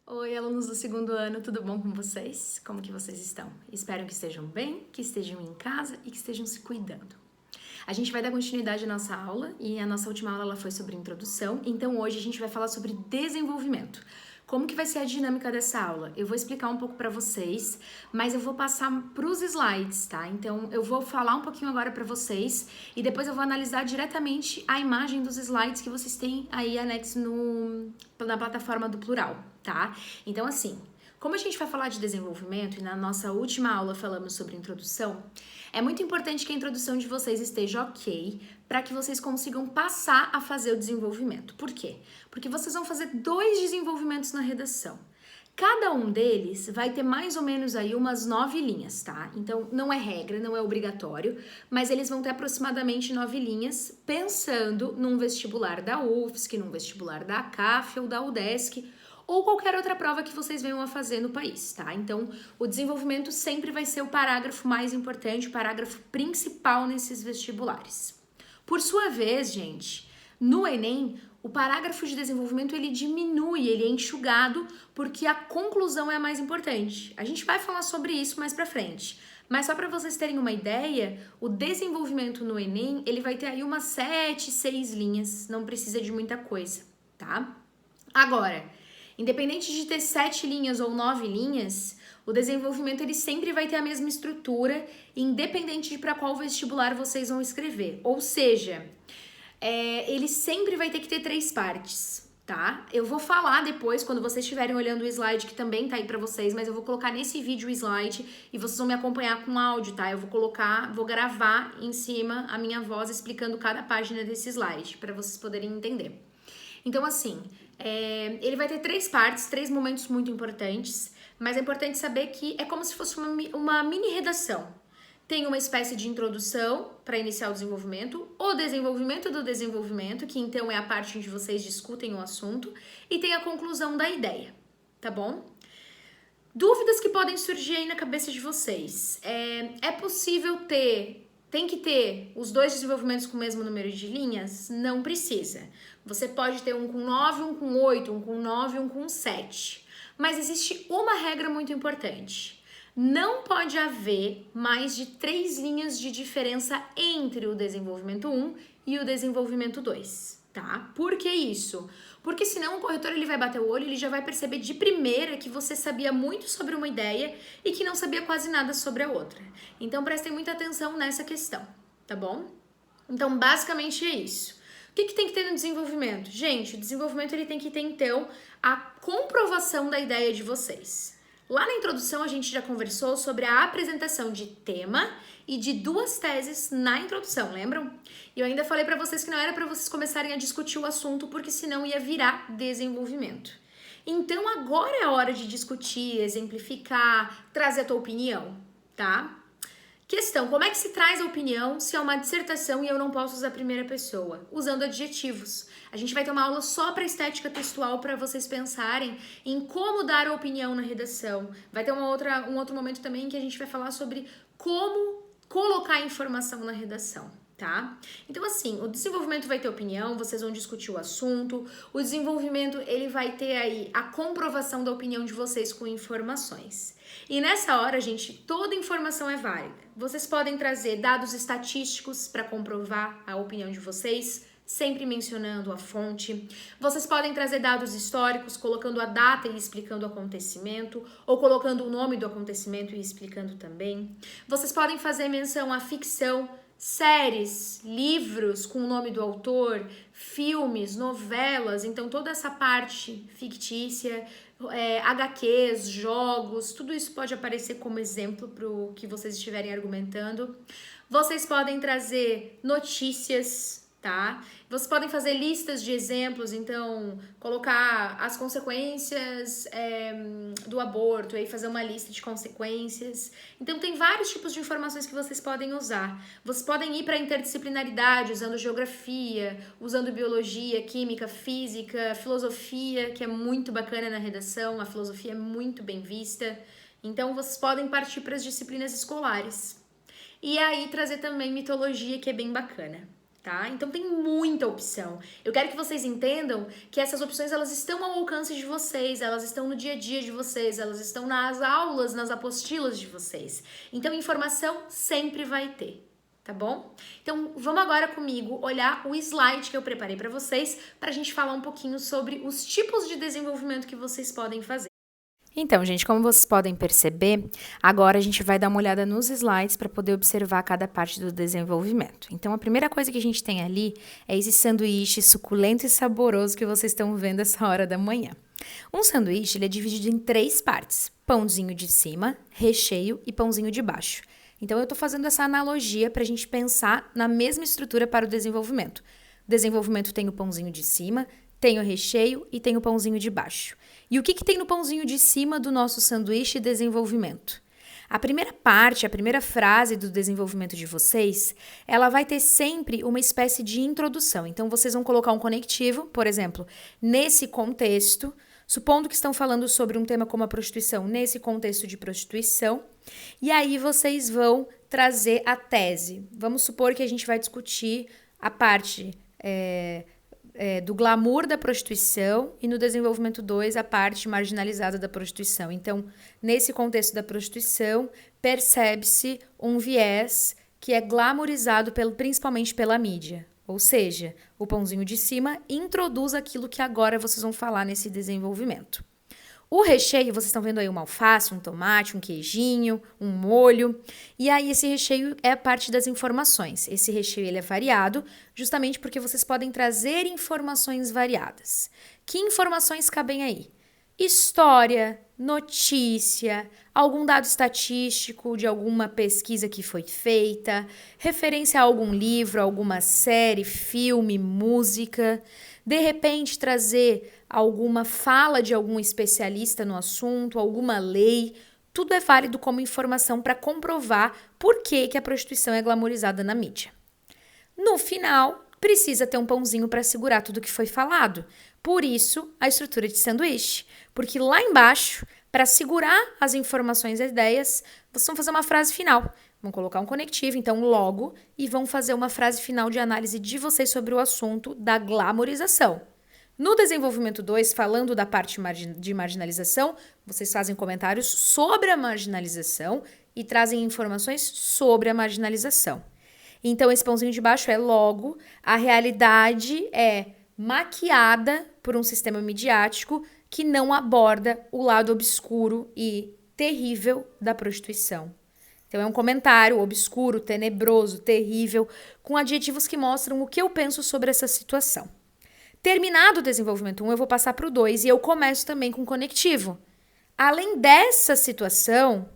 Oi, alunos do segundo ano, tudo bom com vocês? Como que vocês estão? Espero que estejam bem, que estejam em casa e que estejam se cuidando. A gente vai dar continuidade à nossa aula e a nossa última aula ela foi sobre introdução, então hoje a gente vai falar sobre desenvolvimento. Como que vai ser a dinâmica dessa aula? Eu vou explicar um pouco para vocês, mas eu vou passar para os slides, tá? Então eu vou falar um pouquinho agora para vocês e depois eu vou analisar diretamente a imagem dos slides que vocês têm aí anexo na plataforma do Plural, tá? Então assim, como a gente vai falar de desenvolvimento e na nossa última aula falamos sobre introdução, é muito importante que a introdução de vocês esteja ok para que vocês consigam passar a fazer o desenvolvimento. Por quê? Porque vocês vão fazer 2 desenvolvimentos na redação. Cada um deles vai ter mais ou menos aí umas 9 linhas, tá? Então não é regra, não é obrigatório, mas eles vão ter aproximadamente 9 linhas, pensando num vestibular da UFSC, num vestibular da CAF ou da UDESC, ou qualquer outra prova que vocês venham a fazer no país, tá? Então, o desenvolvimento sempre vai ser o parágrafo mais importante, o parágrafo principal nesses vestibulares. Por sua vez, gente, no Enem, o parágrafo de desenvolvimento ele diminui, ele é enxugado, porque a conclusão é a mais importante. A gente vai falar sobre isso mais pra frente. Mas só para vocês terem uma ideia, o desenvolvimento no Enem, ele vai ter aí umas 7, 6 linhas, não precisa de muita coisa, tá? Agora, independente de ter 7 linhas ou 9 linhas, o desenvolvimento ele sempre vai ter a mesma estrutura, independente de para qual vestibular vocês vão escrever. Ou seja, ele sempre vai ter que ter 3 partes, tá? Eu vou falar depois, quando vocês estiverem olhando o slide, que também tá aí pra vocês, mas eu vou colocar nesse vídeo o slide e vocês vão me acompanhar com áudio, tá? Eu vou gravar em cima a minha voz explicando cada página desse slide, para vocês poderem entender. Então, assim, ele vai ter 3 partes, 3 momentos muito importantes, mas é importante saber que é como se fosse uma mini redação. Tem uma espécie de introdução para iniciar o desenvolvimento do desenvolvimento, que então é a parte onde vocês discutem o assunto, e tem a conclusão da ideia, tá bom? Dúvidas que podem surgir aí na cabeça de vocês. É possível tem que ter os 2 desenvolvimentos com o mesmo número de linhas? Não precisa. Você pode ter um com 9, um com 8, um com 9, um com 7. Mas existe uma regra muito importante. Não pode haver mais de 3 linhas de diferença entre o desenvolvimento 1 e o desenvolvimento 2, tá? Por que isso? Porque senão o corretor ele vai bater o olho e ele já vai perceber de primeira que você sabia muito sobre uma ideia e que não sabia quase nada sobre a outra. Então prestem muita atenção nessa questão, tá bom? Então basicamente é isso. O que tem que ter no desenvolvimento? Gente, o desenvolvimento ele tem que ter então a comprovação da ideia de vocês. Lá na introdução a gente já conversou sobre a apresentação de tema e de 2 teses na introdução, lembram? E eu ainda falei para vocês que não era para vocês começarem a discutir o assunto, porque senão ia virar desenvolvimento. Então agora é a hora de discutir, exemplificar, trazer a tua opinião, tá? Questão, como é que se traz a opinião se é uma dissertação e eu não posso usar a primeira pessoa? Usando adjetivos. A gente vai ter uma aula só para estética textual para vocês pensarem em como dar a opinião na redação. Vai ter um outro momento também que a gente vai falar sobre como colocar informação na redação, tá? Então assim, o desenvolvimento vai ter opinião, vocês vão discutir o assunto, o desenvolvimento ele vai ter aí a comprovação da opinião de vocês com informações. E nessa hora, gente, toda informação é válida. Vocês podem trazer dados estatísticos para comprovar a opinião de vocês, sempre mencionando a fonte. Vocês podem trazer dados históricos, colocando a data e explicando o acontecimento, ou colocando o nome do acontecimento e explicando também. Vocês podem fazer menção à ficção, séries, livros com o nome do autor, filmes, novelas, então toda essa parte fictícia, HQs, jogos, tudo isso pode aparecer como exemplo para o que vocês estiverem argumentando. Vocês podem trazer notícias, tá? Vocês podem fazer listas de exemplos, então colocar as consequências do aborto, aí fazer uma lista de consequências. Então tem vários tipos de informações que vocês podem usar. Vocês podem ir para a interdisciplinaridade, usando geografia, usando biologia, química, física, filosofia, que é muito bacana na redação, a filosofia é muito bem vista. Então vocês podem partir para as disciplinas escolares. E aí trazer também mitologia, que é bem bacana. tá? Então tem muita opção. Eu quero que vocês entendam que essas opções elas estão ao alcance de vocês, elas estão no dia a dia de vocês, elas estão nas aulas, nas apostilas de vocês. Então informação sempre vai ter. Tá bom? Então, vamos agora comigo olhar o slide que eu preparei para vocês, para a gente falar um pouquinho sobre os tipos de desenvolvimento que vocês podem fazer. Então, gente, como vocês podem perceber, agora a gente vai dar uma olhada nos slides para poder observar cada parte do desenvolvimento. Então, a primeira coisa que a gente tem ali é esse sanduíche suculento e saboroso que vocês estão vendo essa hora da manhã. Um sanduíche ele é dividido em 3 partes: pãozinho de cima, recheio e pãozinho de baixo. Então, eu estou fazendo essa analogia para a gente pensar na mesma estrutura para o desenvolvimento. O desenvolvimento tem o pãozinho de cima, tem o recheio e tem o pãozinho de baixo. E o que tem no pãozinho de cima do nosso sanduíche desenvolvimento? A primeira parte, a primeira frase do desenvolvimento de vocês, ela vai ter sempre uma espécie de introdução. Então, vocês vão colocar um conectivo, por exemplo, nesse contexto, supondo que estão falando sobre um tema como a prostituição, nesse contexto de prostituição, e aí vocês vão trazer a tese. Vamos supor que a gente vai discutir a parte do glamour da prostituição e no desenvolvimento 2 a parte marginalizada da prostituição. Então, nesse contexto da prostituição, percebe-se um viés que é glamourizado principalmente pela mídia. Ou seja, o pãozinho de cima introduz aquilo que agora vocês vão falar nesse desenvolvimento. O recheio, vocês estão vendo aí uma alface, um tomate, um queijinho, um molho. E aí esse recheio é a parte das informações. Esse recheio ele é variado justamente porque vocês podem trazer informações variadas. Que informações cabem aí? História, notícia, algum dado estatístico de alguma pesquisa que foi feita, referência a algum livro, alguma série, filme, música. De repente trazer alguma fala de algum especialista no assunto, alguma lei, tudo é válido como informação para comprovar por que a prostituição é glamourizada na mídia. No final, precisa ter um pãozinho para segurar tudo que foi falado. Por isso, a estrutura de sanduíche. Porque lá embaixo, para segurar as informações e as ideias, vocês vão fazer uma frase final. Vão colocar um conectivo, então logo, e vão fazer uma frase final de análise de vocês sobre o assunto da glamourização. No desenvolvimento 2, falando da parte de marginalização, vocês fazem comentários sobre a marginalização e trazem informações sobre a marginalização. Então, esse pãozinho de baixo é logo, a realidade é maquiada por um sistema midiático que não aborda o lado obscuro e terrível da prostituição. Então, é um comentário obscuro, tenebroso, terrível, com adjetivos que mostram o que eu penso sobre essa situação. Terminado o desenvolvimento 1, eu vou passar para o 2 e eu começo também com conectivo. Além dessa situação,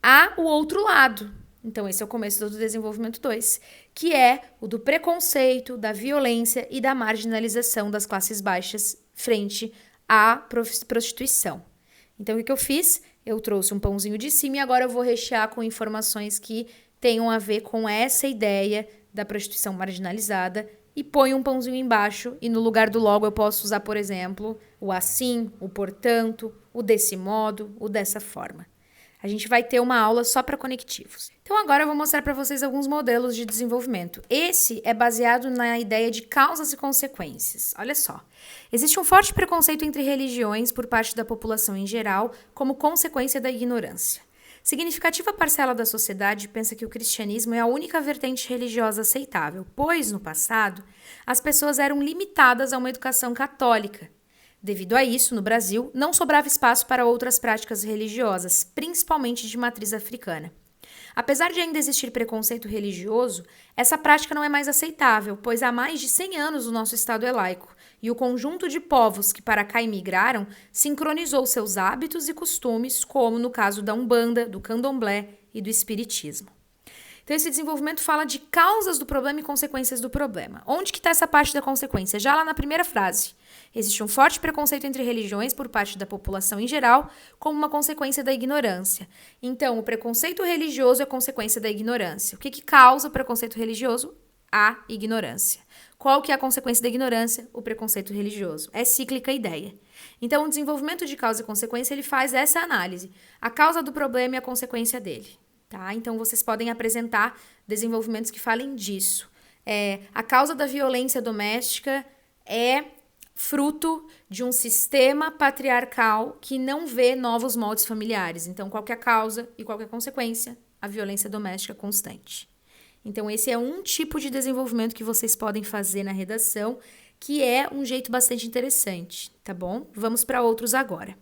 há o outro lado. Então, esse é o começo do desenvolvimento 2, que é o do preconceito, da violência e da marginalização das classes baixas frente à prostituição. Então, o que eu fiz? Eu trouxe um pãozinho de cima e agora eu vou rechear com informações que tenham a ver com essa ideia da prostituição marginalizada e ponho um pãozinho embaixo e no lugar do logo eu posso usar, por exemplo, o assim, o portanto, o desse modo, o dessa forma. A gente vai ter uma aula só para conectivos. Então agora eu vou mostrar para vocês alguns modelos de desenvolvimento. Esse é baseado na ideia de causas e consequências. Olha só. Existe um forte preconceito entre religiões por parte da população em geral como consequência da ignorância. Significativa parcela da sociedade pensa que o cristianismo é a única vertente religiosa aceitável, pois, no passado, as pessoas eram limitadas a uma educação católica. Devido a isso, no Brasil, não sobrava espaço para outras práticas religiosas, principalmente de matriz africana. Apesar de ainda existir preconceito religioso, essa prática não é mais aceitável, pois há mais de 100 anos o nosso Estado é laico, e o conjunto de povos que para cá imigraram sincronizou seus hábitos e costumes, como no caso da Umbanda, do Candomblé e do Espiritismo. Então, esse desenvolvimento fala de causas do problema e consequências do problema. Onde que está essa parte da consequência? Já lá na primeira frase. Existe um forte preconceito entre religiões por parte da população em geral, como uma consequência da ignorância. Então, o preconceito religioso é consequência da ignorância. O que causa o preconceito religioso? A ignorância. Qual que é a consequência da ignorância? O preconceito religioso. É cíclica a ideia. Então, o desenvolvimento de causa e consequência, ele faz essa análise. A causa do problema e a consequência dele. Tá? Então, vocês podem apresentar desenvolvimentos que falem disso. A causa da violência doméstica é fruto de um sistema patriarcal que não vê novos moldes familiares. Então, qualquer causa e qualquer consequência, a violência doméstica constante. Então, esse é um tipo de desenvolvimento que vocês podem fazer na redação, que é um jeito bastante interessante, tá bom? Vamos para outros agora.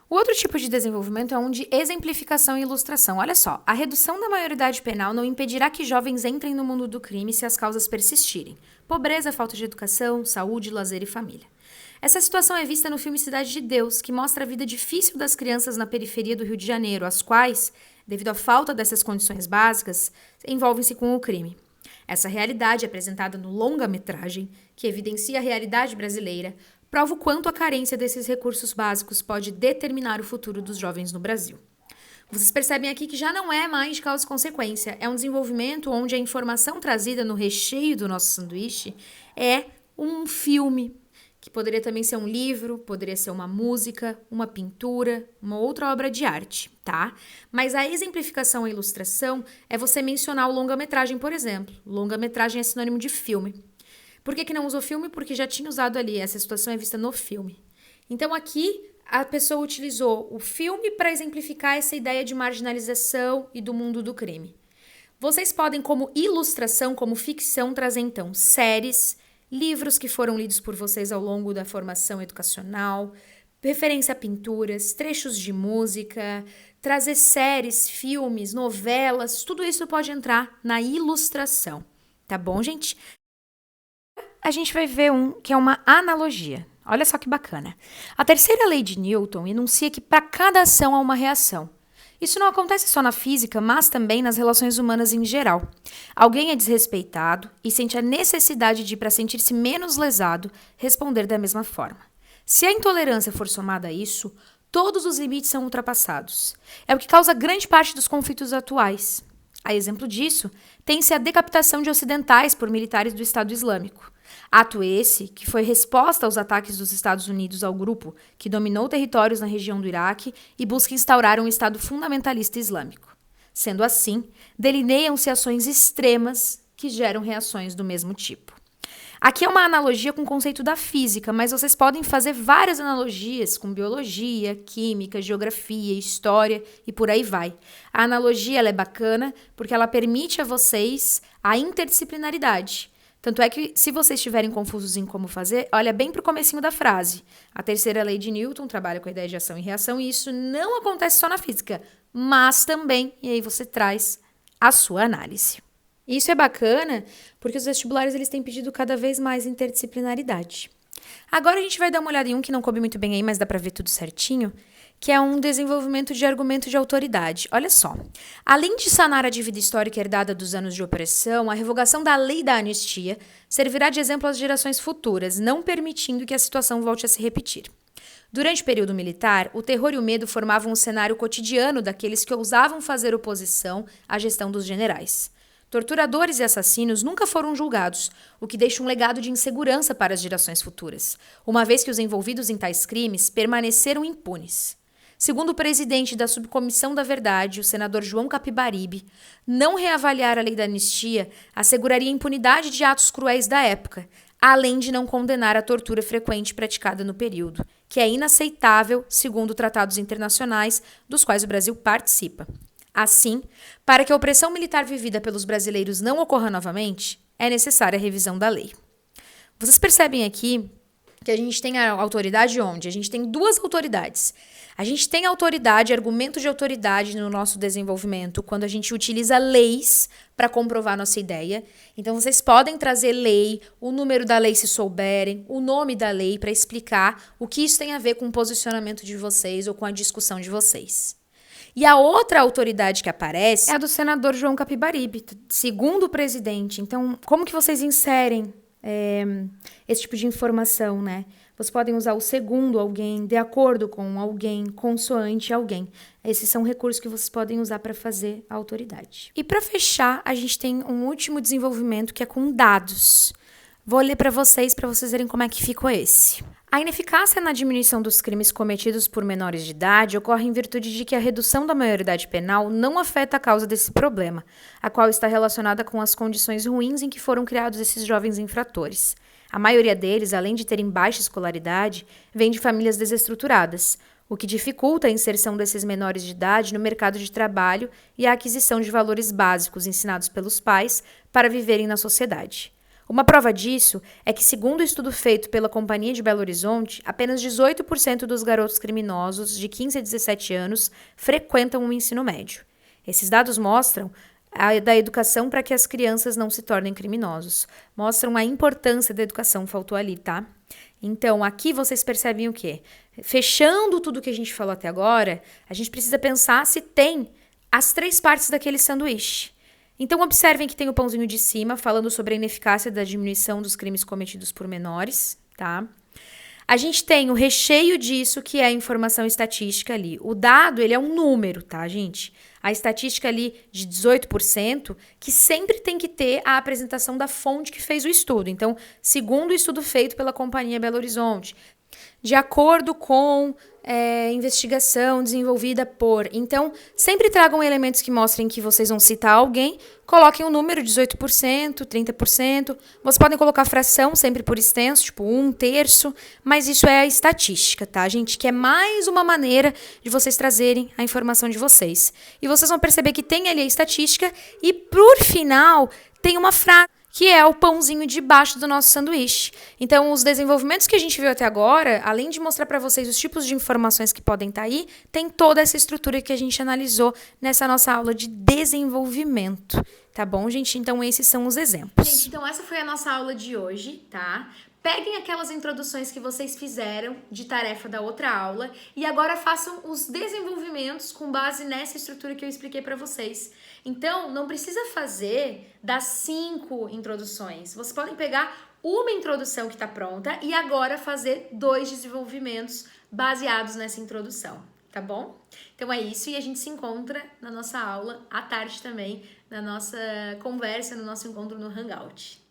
O outro tipo de desenvolvimento é um de exemplificação e ilustração. Olha só, a redução da maioridade penal não impedirá que jovens entrem no mundo do crime se as causas persistirem. Pobreza, falta de educação, saúde, lazer e família. Essa situação é vista no filme Cidade de Deus, que mostra a vida difícil das crianças na periferia do Rio de Janeiro, as quais, devido à falta dessas condições básicas, envolvem-se com o crime. Essa realidade, apresentada no longa-metragem, que evidencia a realidade brasileira, prova o quanto a carência desses recursos básicos pode determinar o futuro dos jovens no Brasil. Vocês percebem aqui que já não é mais de causa e consequência, é um desenvolvimento onde a informação trazida no recheio do nosso sanduíche é um filme, que poderia também ser um livro, poderia ser uma música, uma pintura, uma outra obra de arte, tá? Mas a exemplificação e ilustração é você mencionar o longa-metragem, por exemplo. Longa-metragem é sinônimo de filme. Por que não usou filme? Porque já tinha usado ali, essa situação é vista no filme. Então aqui a pessoa utilizou o filme para exemplificar essa ideia de marginalização e do mundo do crime. Vocês podem, como ilustração, como ficção, trazer então séries, livros que foram lidos por vocês ao longo da formação educacional, referência a pinturas, trechos de música, trazer séries, filmes, novelas, tudo isso pode entrar na ilustração, tá bom, gente? A gente vai ver um que é uma analogia. Olha só que bacana. A terceira lei de Newton enuncia que para cada ação há uma reação. Isso não acontece só na física, mas também nas relações humanas em geral. Alguém é desrespeitado e sente a necessidade de, para sentir-se menos lesado, responder da mesma forma. Se a intolerância for somada a isso, todos os limites são ultrapassados. É o que causa grande parte dos conflitos atuais. A exemplo disso, tem-se a decapitação de ocidentais por militares do Estado Islâmico. Ato esse que foi resposta aos ataques dos Estados Unidos ao grupo que dominou territórios na região do Iraque e busca instaurar um Estado fundamentalista islâmico. Sendo assim, delineiam-se ações extremas que geram reações do mesmo tipo. Aqui é uma analogia com o conceito da física, mas vocês podem fazer várias analogias com biologia, química, geografia, história e por aí vai. A analogia ela é bacana porque ela permite a vocês a interdisciplinaridade. Tanto é que, se vocês estiverem confusos em como fazer, olha bem para o comecinho da frase. A terceira lei de Newton trabalha com a ideia de ação e reação, e isso não acontece só na física, mas também, e aí você traz a sua análise. Isso é bacana porque os vestibulares eles têm pedido cada vez mais interdisciplinaridade. Agora a gente vai dar uma olhada em um que não coube muito bem aí, mas dá para ver tudo certinho, que é um desenvolvimento de argumento de autoridade. Olha só, além de sanar a dívida histórica herdada dos anos de opressão, a revogação da lei da anistia servirá de exemplo às gerações futuras, não permitindo que a situação volte a se repetir. Durante o período militar, o terror e o medo formavam um cenário cotidiano daqueles que ousavam fazer oposição à gestão dos generais. Torturadores e assassinos nunca foram julgados, o que deixa um legado de insegurança para as gerações futuras, uma vez que os envolvidos em tais crimes permaneceram impunes. Segundo o presidente da Subcomissão da Verdade, o senador João Capibaribe, não reavaliar a lei da anistia asseguraria a impunidade de atos cruéis da época, além de não condenar a tortura frequente praticada no período, que é inaceitável segundo tratados internacionais dos quais o Brasil participa. Assim, para que a opressão militar vivida pelos brasileiros não ocorra novamente, é necessária a revisão da lei. Vocês percebem aqui que a gente tem a autoridade onde? A gente tem duas autoridades. A gente tem autoridade, argumento de autoridade no nosso desenvolvimento quando a gente utiliza leis para comprovar nossa ideia. Então, vocês podem trazer lei, o número da lei se souberem, o nome da lei para explicar o que isso tem a ver com o posicionamento de vocês ou com a discussão de vocês. E a outra autoridade que aparece é a do senador João Capibaribe, segundo o presidente. Então, como que vocês inserem esse tipo de informação, né? Vocês podem usar o segundo alguém, de acordo com alguém, consoante alguém. Esses são recursos que vocês podem usar para fazer a autoridade. E para fechar, a gente tem um último desenvolvimento que é com dados. Vou ler para vocês verem como é que ficou esse. A ineficácia na diminuição dos crimes cometidos por menores de idade ocorre em virtude de que a redução da maioridade penal não afeta a causa desse problema, a qual está relacionada com as condições ruins em que foram criados esses jovens infratores. A maioria deles, além de terem baixa escolaridade, vem de famílias desestruturadas, o que dificulta a inserção desses menores de idade no mercado de trabalho e a aquisição de valores básicos ensinados pelos pais para viverem na sociedade. Uma prova disso é que, segundo o estudo feito pela Companhia de Belo Horizonte, apenas 18% dos garotos criminosos de 15 a 17 anos frequentam o ensino médio. Esses dados mostram da educação para que as crianças não se tornem criminosos. Mostram a importância da educação, faltou ali, tá? Então, aqui vocês percebem o quê? Fechando tudo que a gente falou até agora, a gente precisa pensar se tem as 3 partes daquele sanduíche. Então, observem que tem o pãozinho de cima, falando sobre a ineficácia da diminuição dos crimes cometidos por menores, tá? A gente tem o recheio disso, que é a informação estatística ali. O dado, ele é um número, tá, gente? A estatística ali de 18%, que sempre tem que ter a apresentação da fonte que fez o estudo. Então, segundo o estudo feito pela Companhia Belo Horizonte, de acordo com investigação desenvolvida por... Então, sempre tragam elementos que mostrem que vocês vão citar alguém, coloquem o número, 18%, 30%, vocês podem colocar fração sempre por extenso, tipo 1/3, mas isso é a estatística, tá, gente? Que é mais uma maneira de vocês trazerem a informação de vocês. E vocês vão perceber que tem ali a estatística e, por final, tem uma frase, que é o pãozinho de baixo do nosso sanduíche. Então, os desenvolvimentos que a gente viu até agora, além de mostrar para vocês os tipos de informações que podem estar aí, tem toda essa estrutura que a gente analisou nessa nossa aula de desenvolvimento. Tá bom, gente? Então, esses são os exemplos. Gente, então essa foi a nossa aula de hoje, tá? Peguem aquelas introduções que vocês fizeram de tarefa da outra aula e agora façam os desenvolvimentos com base nessa estrutura que eu expliquei para vocês. Então, não precisa fazer das 5 introduções. Vocês podem pegar uma introdução que está pronta e agora fazer 2 desenvolvimentos baseados nessa introdução, tá bom? Então é isso e a gente se encontra na nossa aula à tarde também, na nossa conversa, no nosso encontro no Hangout.